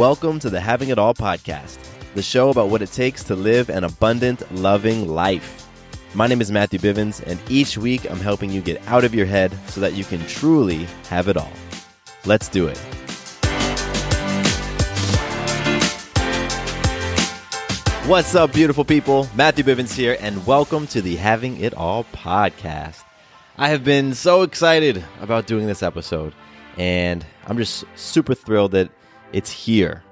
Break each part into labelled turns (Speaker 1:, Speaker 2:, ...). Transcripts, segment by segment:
Speaker 1: welcome to the Having It All podcast, the show about what it takes to live an abundant, loving life. My name is Matthew Bivens, and each week I'm helping you get out of your head so that you can truly have it all. Let's do it. What's up, beautiful people? Matthew Bivens here, and welcome to the Having It All podcast. I have been so excited about doing this episode, and I'm just super thrilled that it's here.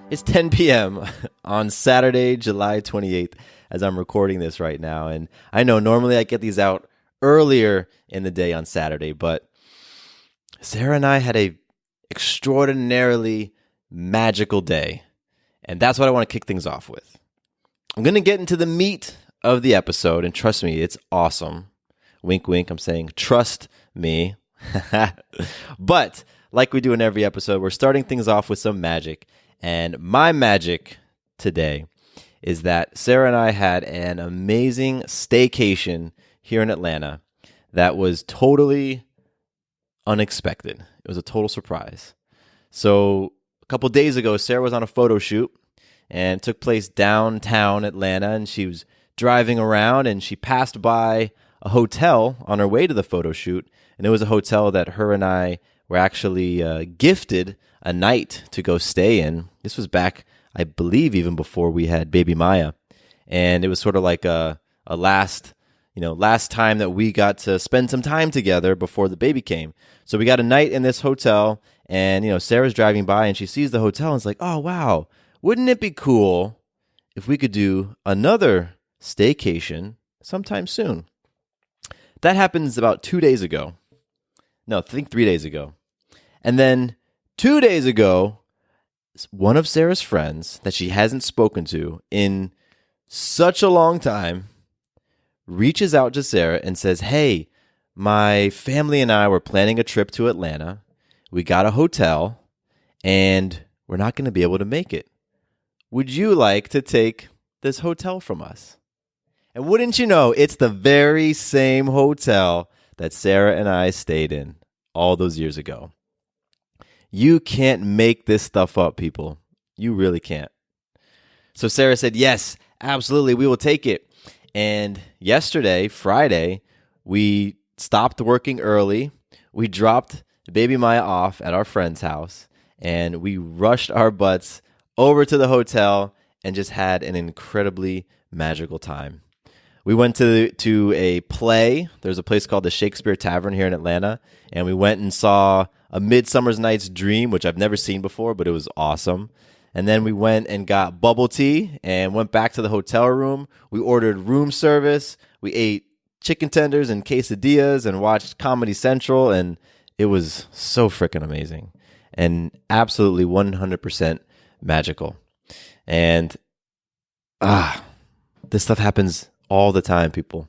Speaker 1: It's 10 p.m. on Saturday, July 28th, as I'm recording this right now. And I know normally I get these out earlier in the day on Saturday, but Sarah and I had a extraordinarily magical day. And that's what I want to kick things off with. I'm going to get into the meat of the episode, and trust me, it's awesome. Wink, wink, I'm saying trust me. But like we do in every episode, we're starting things off with some magic. And my magic today is that Sarah and I had an amazing staycation here in Atlanta that was totally unexpected. It was a total surprise. So a couple days ago, Sarah was on a photo shoot and it took place downtown Atlanta, and she was driving around and she passed by a hotel on her way to the photo shoot. And it was a hotel that her and I were actually gifted a night to go stay in. This was back, I believe, even before we had baby Maya. And it was sort of like a last time that we got to spend some time together before the baby came. So we got a night in this hotel, and Sarah's driving by and she sees the hotel and it's like, oh wow, wouldn't it be cool if we could do another staycation sometime soon? That happens about 2 days ago. No, I think 3 days ago. And then 2 days ago, one of Sarah's friends that she hasn't spoken to in such a long time reaches out to Sarah and says, hey, my family and I were planning a trip to Atlanta. We got a hotel, and we're not going to be able to make it. Would you like to take this hotel from us? And wouldn't you know, it's the very same hotel that Sarah and I stayed in all those years ago. You can't make this stuff up, people. You really can't. So Sarah said, yes, absolutely, we will take it. And yesterday, Friday, we stopped working early. We dropped baby Maya off at our friend's house, and we rushed our butts over to the hotel and just had an incredibly magical time. We went to a play. There's a place called the Shakespeare Tavern here in Atlanta, and we went and saw A Midsummer Night's Dream, which I've never seen before, but it was awesome. And then we went and got bubble tea and went back to the hotel room. We ordered room service. We ate chicken tenders and quesadillas and watched Comedy Central, and it was so freaking amazing and absolutely 100% magical. And this stuff happens all the time, people.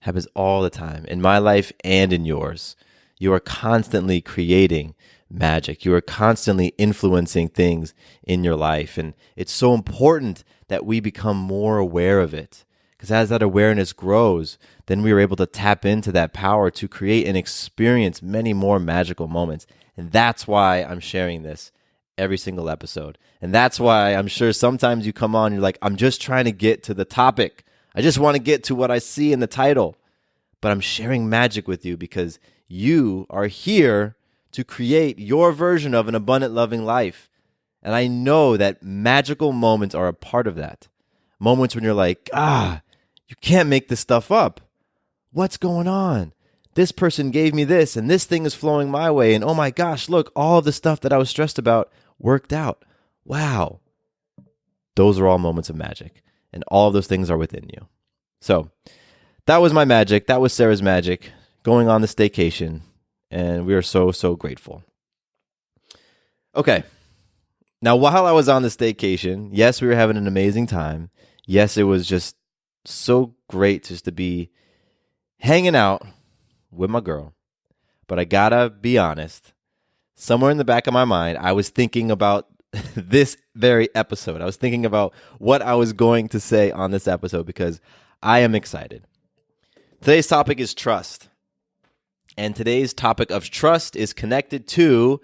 Speaker 1: Happens all the time in my life and in yours. You are constantly creating magic. You are constantly influencing things in your life. And it's so important that we become more aware of it. Because as that awareness grows, then we are able to tap into that power to create and experience many more magical moments. And that's why I'm sharing this every single episode. And that's why I'm sure sometimes you come on, you're like, I'm just trying to get to the topic. I just want to get to what I see in the title. But I'm sharing magic with you because you are here to create your version of an abundant, loving life. And I know that magical moments are a part of that. Moments when you're like, you can't make this stuff up. What's going on? This person gave me this, and this thing is flowing my way. And oh my gosh, look, all of the stuff that I was stressed about worked out. Wow. Those are all moments of magic. And all of those things are within you. So that was my magic. That was Sarah's magic going on the staycation. And we are so, so grateful. Okay. Now, while I was on the staycation, yes, we were having an amazing time. Yes, it was just so great just to be hanging out with my girl. But I gotta be honest, somewhere in the back of my mind, I was thinking about this very episode. I was thinking about what I was going to say on this episode because I am excited. Today's topic is trust. And today's topic of trust is connected to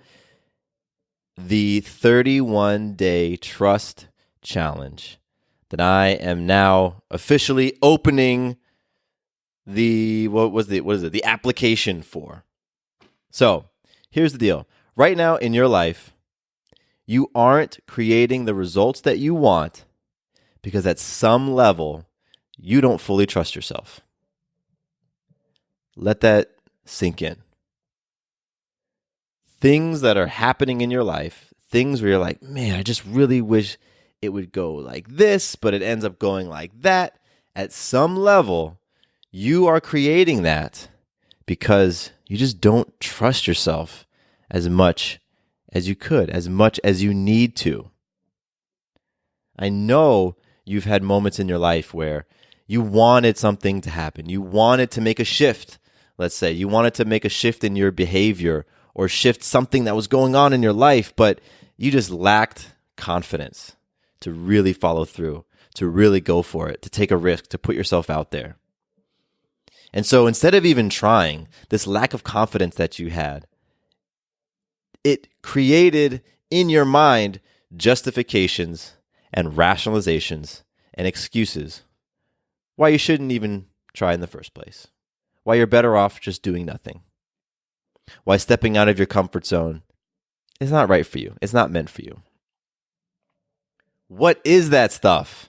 Speaker 1: the 31-day trust challenge that I am now officially opening the application for. So, here's the deal. Right now in your life, you aren't creating the results that you want because at some level, you don't fully trust yourself. Let that sink in. Things that are happening in your life, things where you're like, man, I just really wish it would go like this, but it ends up going like that. At some level, you are creating that because you just don't trust yourself as much as you could, as much as you need to. I know you've had moments in your life where you wanted something to happen. You wanted to make a shift. Let's say you wanted to make a shift in your behavior or shift something that was going on in your life, but you just lacked confidence to really follow through, to really go for it, to take a risk, to put yourself out there. And so instead of even trying, this lack of confidence that you had, it created in your mind justifications and rationalizations and excuses why you shouldn't even try in the first place, why you're better off just doing nothing, why stepping out of your comfort zone is not right for you, it's not meant for you. What is that stuff?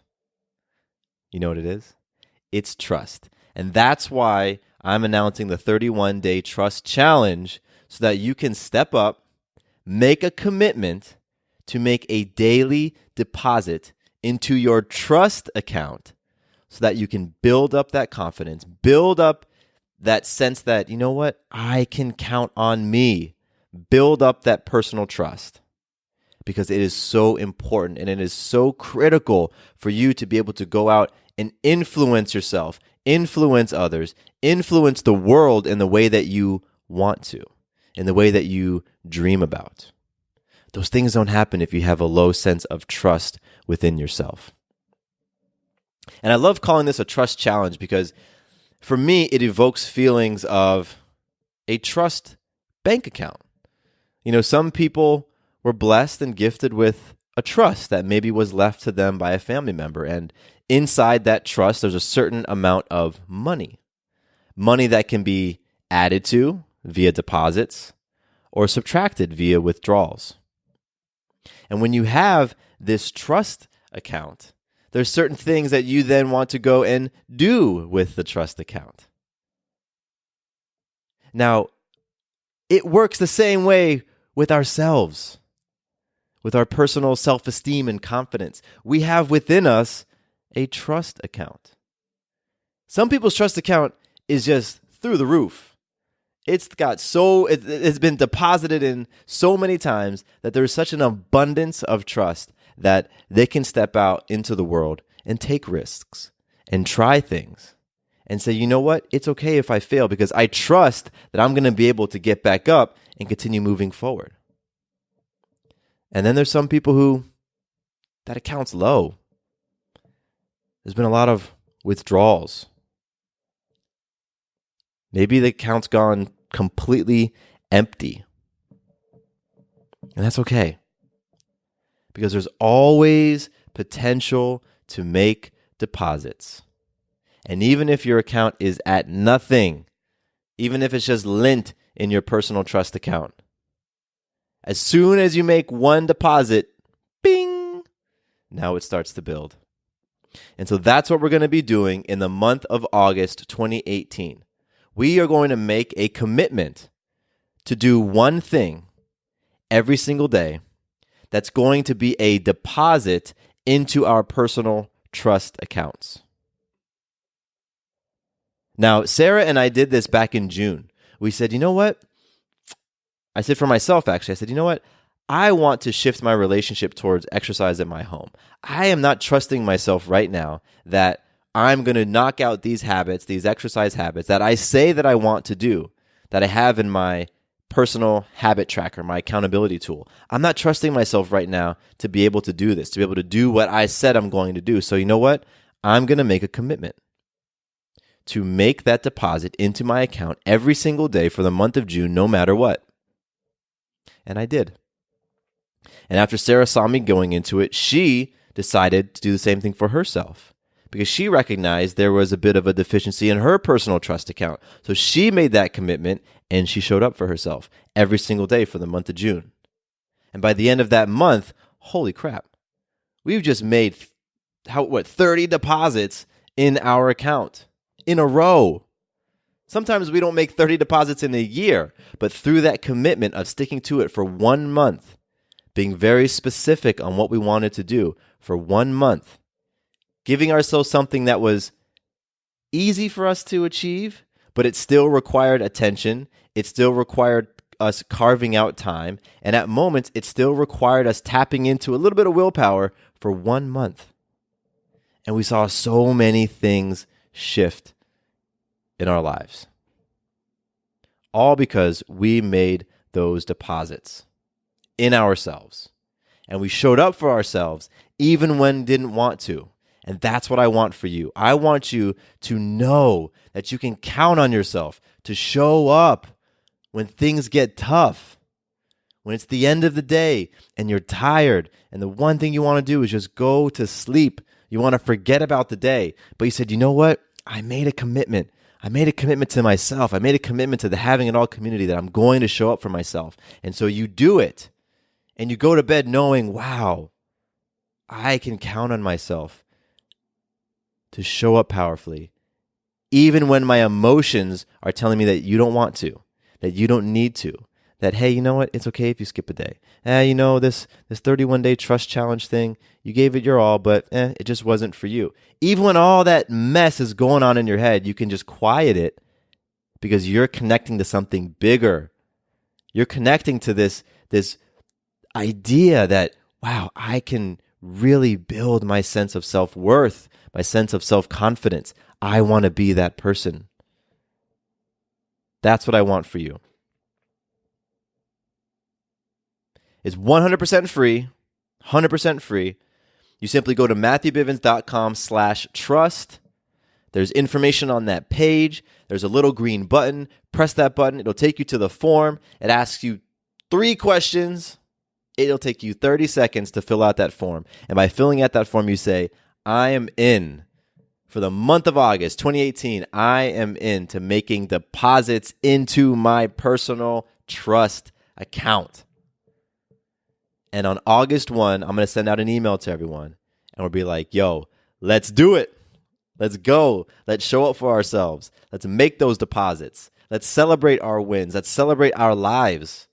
Speaker 1: You know what it is? It's trust. And that's why I'm announcing the 31-day trust challenge so that you can step up, make a commitment to make a daily deposit into your trust account so that you can build up that confidence, build up that sense that, you know what, I can count on me, build up that personal trust. Because it is so important and it is so critical for you to be able to go out and influence yourself, influence others, influence the world in the way that you want to, in the way that you dream about. Those things don't happen if you have a low sense of trust within yourself. And I love calling this a trust challenge because for me, it evokes feelings of a trust bank account. You know, some people were blessed and gifted with a trust that maybe was left to them by a family member. And inside that trust, there's a certain amount of money that can be added to via deposits or subtracted via withdrawals. And when you have this trust account, there's certain things that you then want to go and do with the trust account. Now, it works the same way with ourselves. With our personal self-esteem and confidence. We have within us a trust account. Some people's trust account is just through the roof. It's been deposited in so many times that there's such an abundance of trust that they can step out into the world and take risks and try things and say, you know what, it's okay if I fail because I trust that I'm going to be able to get back up and continue moving forward. And then there's some people who that account's low. There's been a lot of withdrawals. Maybe the account's gone completely empty. And that's okay. Because there's always potential to make deposits. And even if your account is at nothing, even if it's just lint in your personal trust account, as soon as you make one deposit, bing, now it starts to build. And so that's what we're going to be doing in the month of August 2018. We are going to make a commitment to do one thing every single day that's going to be a deposit into our personal trust accounts. Now, Sarah and I did this back in June. We said, you know what? I said for myself, actually, I said, you know what? I want to shift my relationship towards exercise at my home. I am not trusting myself right now that I'm going to knock out these habits, these exercise habits that I say that I want to do, that I have in my personal habit tracker, my accountability tool. I'm not trusting myself right now to be able to do this, to be able to do what I said I'm going to do. So you know what? I'm going to make a commitment to make that deposit into my account every single day for the month of June, no matter what. And I did. And after Sarah saw me going into it, she decided to do the same thing for herself because she recognized there was a bit of a deficiency in her personal trust account. So she made that commitment and she showed up for herself every single day for the month of June. And by the end of that month, holy crap, we've just made 30 deposits in our account in a row. Sometimes we don't make 30 deposits in a year, but through that commitment of sticking to it for 1 month, being very specific on what we wanted to do for 1 month, giving ourselves something that was easy for us to achieve, but it still required attention. It still required us carving out time. And at moments, it still required us tapping into a little bit of willpower for 1 month. And we saw so many things shift in our lives. All because we made those deposits in ourselves. And we showed up for ourselves even when didn't want to. And that's what I want for you. I want you to know that you can count on yourself to show up when things get tough, when it's the end of the day and you're tired and the one thing you want to do is just go to sleep. You want to forget about the day. But you said, you know what? I made a commitment. I made a commitment to myself. I made a commitment to the Having It All community that I'm going to show up for myself. And so you do it. And you go to bed knowing, wow, I can count on myself to show up powerfully, even when my emotions are telling me that you don't want to, that you don't need to, that, hey, you know what? It's okay if you skip a day. This 31-day trust challenge thing, you gave it your all, but it just wasn't for you. Even when all that mess is going on in your head, you can just quiet it because you're connecting to something bigger. You're connecting to this idea that, wow, I can really build my sense of self-worth, my sense of self-confidence. I want to be that person. That's what I want for you. It's 100% free, 100% free. You simply go to MatthewBivens.com/trust. There's information on that page. There's a little green button. Press that button. It'll take you to the form. It asks you 3 questions. It'll take you 30 seconds to fill out that form. And by filling out that form, you say, I am in. For the month of August 2018, I am into making deposits into my personal trust account. And on August 1, I'm going to send out an email to everyone. And we'll be like, yo, let's do it. Let's go. Let's show up for ourselves. Let's make those deposits. Let's celebrate our wins. Let's celebrate our lives.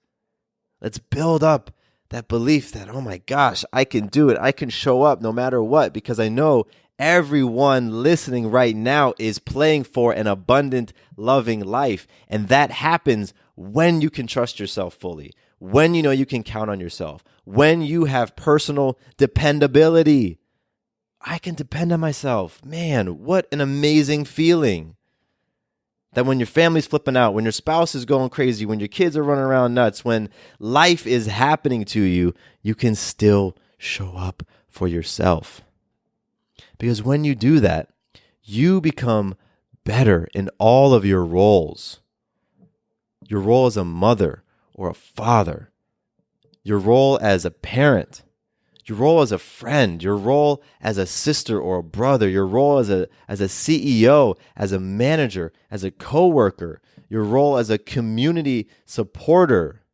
Speaker 1: Let's build up that belief that, oh my gosh, I can do it. I can show up no matter what, because I know everyone listening right now is playing for an abundant, loving life. And that happens when you can trust yourself fully, when you know you can count on yourself, when you have personal dependability. I can depend on myself. Man, what an amazing feeling. That when your family's flipping out, when your spouse is going crazy, when your kids are running around nuts, when life is happening to you, you can still show up for yourself. Because when you do that, you become better in all of your roles. Your role as a mother or a father, your role as a parent, your role as a friend, your role as a sister or a brother, your role as a CEO, as a manager, as a coworker, your role as a community supporter.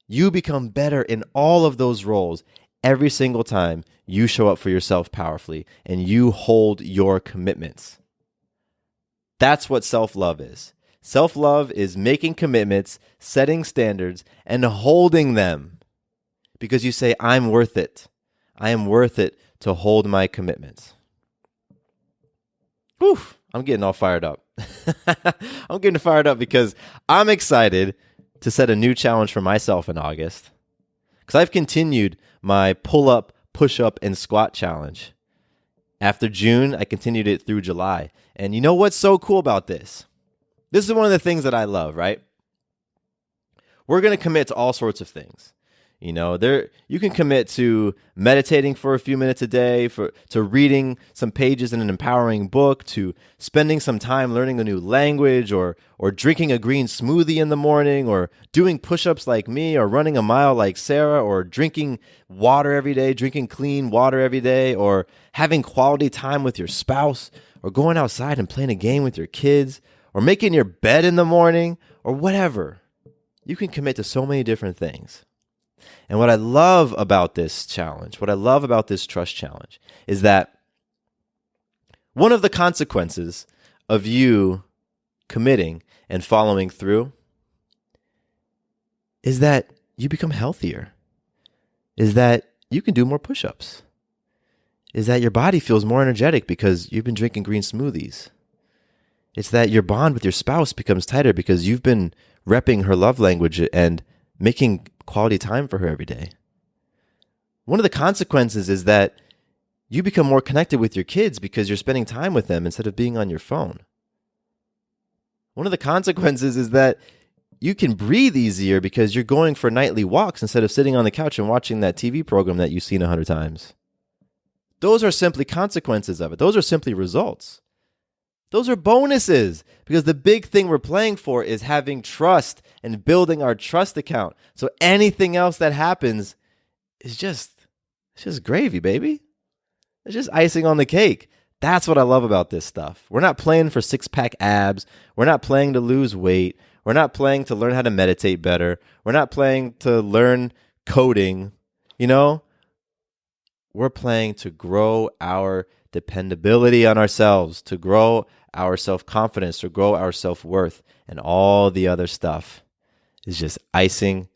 Speaker 1: You become better in all of those roles every single time you show up for yourself powerfully and you hold your commitments. That's what self-love is. Self-love is making commitments, setting standards, and holding them. Because you say, I'm worth it. I am worth it to hold my commitments. Whew, I'm getting all fired up. I'm getting fired up because I'm excited to set a new challenge for myself in August. Because I've continued my pull-up, push-up, and squat challenge. After June, I continued it through July. And you know what's so cool about this? This is one of the things that I love, right? We're going to commit to all sorts of things. You can commit to meditating for a few minutes a day, to reading some pages in an empowering book, to spending some time learning a new language, or drinking a green smoothie in the morning, or doing push-ups like me, or running a mile like Sarah, or drinking water every day, drinking clean water every day, or having quality time with your spouse, or going outside and playing a game with your kids, or making your bed in the morning, or whatever. You can commit to so many different things. And what I love about this challenge, what I love about this trust challenge, is that one of the consequences of you committing and following through is that you become healthier, is that you can do more push-ups, is that your body feels more energetic because you've been drinking green smoothies. It's that your bond with your spouse becomes tighter because you've been repping her love language and making quality time for her every day. One of the consequences is that you become more connected with your kids because you're spending time with them instead of being on your phone. One of the consequences is that you can breathe easier because you're going for nightly walks instead of sitting on the couch and watching that TV program that you've seen 100 times. Those are simply consequences of it. Those are simply results. Those are bonuses, because the big thing we're playing for is having trust and building our trust account. So anything else that happens is it's just gravy, baby. It's just icing on the cake. That's what I love about this stuff. We're not playing for six-pack abs. We're not playing to lose weight. We're not playing to learn how to meditate better. We're not playing to learn coding. We're playing to grow our dependability on ourselves, to grow our self-confidence, to grow our self-worth, and all the other stuff is just icing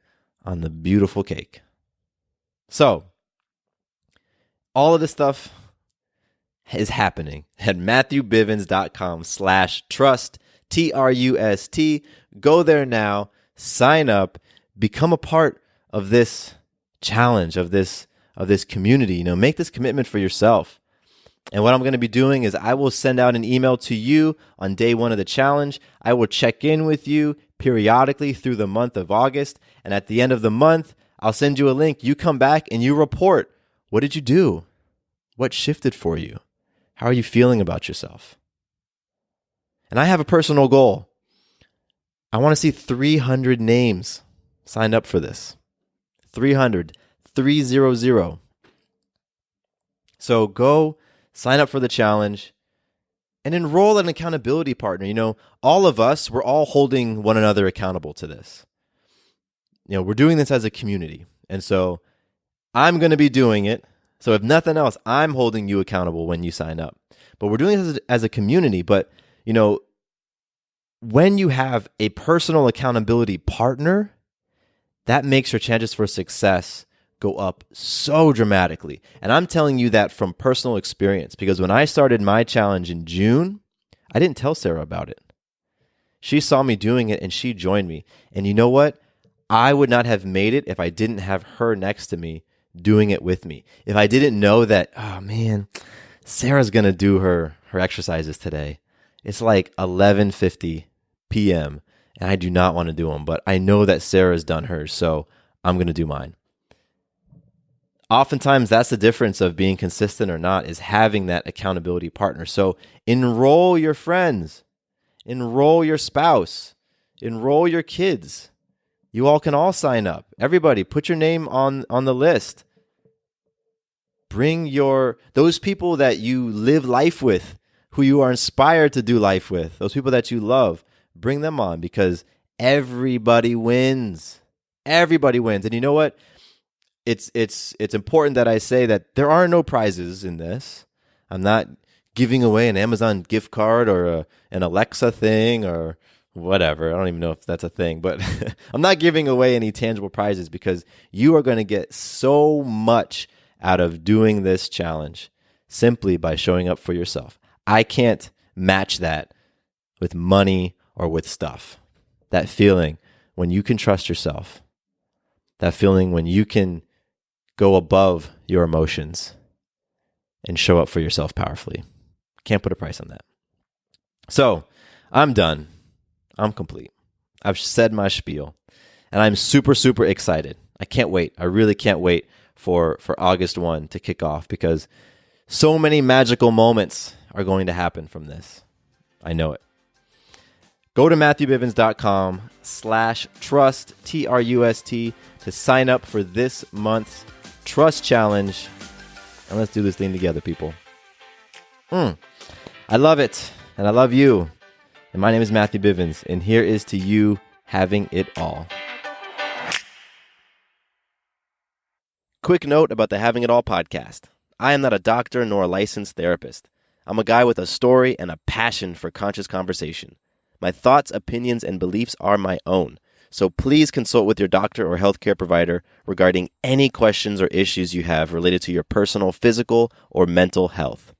Speaker 1: on the beautiful cake. So, all of this stuff is happening at MatthewBivens.com/trust, TRUST. Go there now, sign up, become a part of this challenge, of this community. Make this commitment for yourself. And what I'm going to be doing is I will send out an email to you on day one of the challenge. I will check in with you periodically through the month of August. And at the end of the month, I'll send you a link. You come back and you report. What did you do? What shifted for you? How are you feeling about yourself? And I have a personal goal. I want to see 300 names signed up for this. 300. So go sign up for the challenge and enroll an accountability partner. All of us, we're all holding one another accountable to this. We're doing this as a community. And so I'm going to be doing it. So if nothing else, I'm holding you accountable when you sign up. But we're doing this as a community. But, when you have a personal accountability partner, that makes your chances for success go up so dramatically. And I'm telling you that from personal experience, because when I started my challenge in June, I didn't tell Sarah about it. She saw me doing it and she joined me. And you know what? I would not have made it if I didn't have her next to me doing it with me. If I didn't know that, oh man, Sarah's going to do her exercises today. It's like 11:50 p.m. and I do not want to do them, but I know that Sarah's done hers, so I'm going to do mine. Oftentimes, that's the difference of being consistent or not, is having that accountability partner. So enroll your friends, enroll your spouse, enroll your kids. You all can all sign up. Everybody, put your name on the list. Bring those people that you live life with, who you are inspired to do life with, those people that you love, bring them on, because everybody wins. Everybody wins. And you know what? It's important that I say that there are no prizes in this. I'm not giving away an Amazon gift card or an Alexa thing or whatever. I don't even know if that's a thing, but I'm not giving away any tangible prizes, because you are going to get so much out of doing this challenge simply by showing up for yourself. I can't match that with money or with stuff. That feeling when you can trust yourself, that feeling when you can go above your emotions and show up for yourself powerfully. Can't put a price on that. So I'm done. I'm complete. I've said my spiel, and I'm super, super excited. I can't wait. I really can't wait for August 1 to kick off because so many magical moments are going to happen from this. I know it. Go to MatthewBivens.com/trust, TRUST, to sign up for this month's Trust Challenge. And let's do this thing together, people. I love it. And I love you. And my name is Matthew Bivens. And here is to you having it all. Quick note about the Having It All podcast. I am not a doctor nor a licensed therapist. I'm a guy with a story and a passion for conscious conversation. My thoughts, opinions, and beliefs are my own. So please consult with your doctor or healthcare provider regarding any questions or issues you have related to your personal, physical, or mental health.